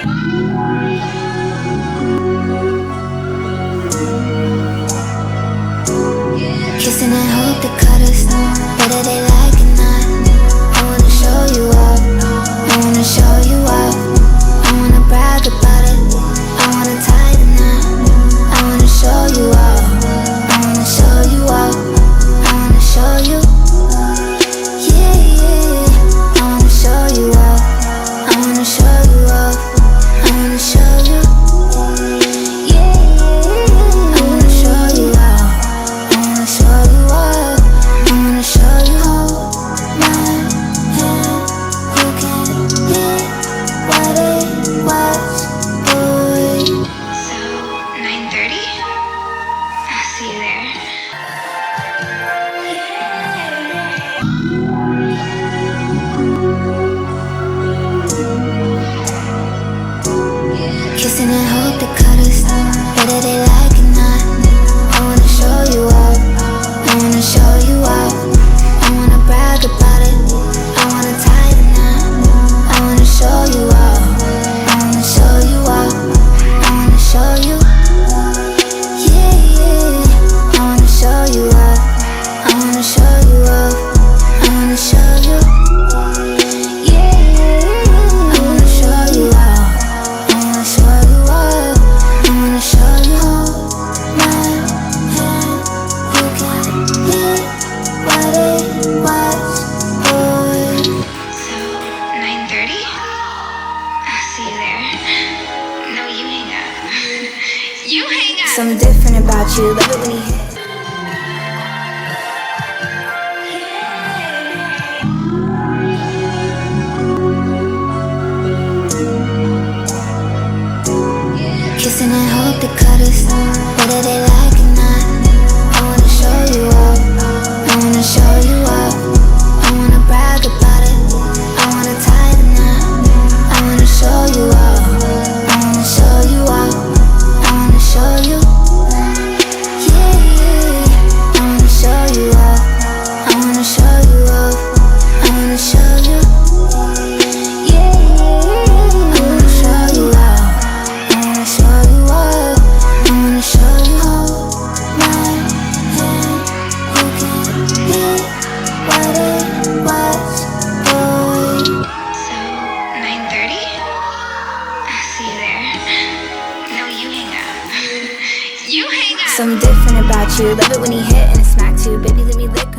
Kissing and hope to cut us, whether they like it or not. I wanna show you up, I wanna show you up. I wanna brag about it, I wanna tie the knot. I wanna show you up, I wanna show you up. I wanna show you, yeah, yeah. I wanna show you up, I wanna show you up. I wanna show you, yeah, yeah. I wanna show you up, I wanna show you up. I wanna show you how my hand, you can hit what it was, boy. So, 9:30? I'll see you there. Kissing and hope to cut us, whether they like it or not. I wanna show you up, I wanna show you up. I wanna brag about it, I wanna tie the knot. I wanna show you up, I wanna show you up. I wanna show you, yeah, yeah. I wanna show you up, I wanna show you up. I wanna show you, yeah, yeah. I wanna show you up, I wanna show you up. I wanna show you how my hand, you can hit what it was, boy. So, 9:30? I'll see you there. No, you hang up. You hang up! Something different about you, love it when you hit. Kissing and hope to cut us, whether they like it or not. I wanna show you up, I wanna show you up. I wanna brag about it, I wanna tie the knot. I wanna show you up, I wanna show you up. I wanna show you, yeah, yeah. I wanna show you up, I wanna show you up. I wanna show you, yeah, yeah. I wanna show you up, I wanna show you up. I wanna show you how my hand, you can hit what it was, boy. So, 9:30? I'll see you there. No, you hang up. You hang up! Something different about you, love it when you hit and it's smack too. Baby, let me lick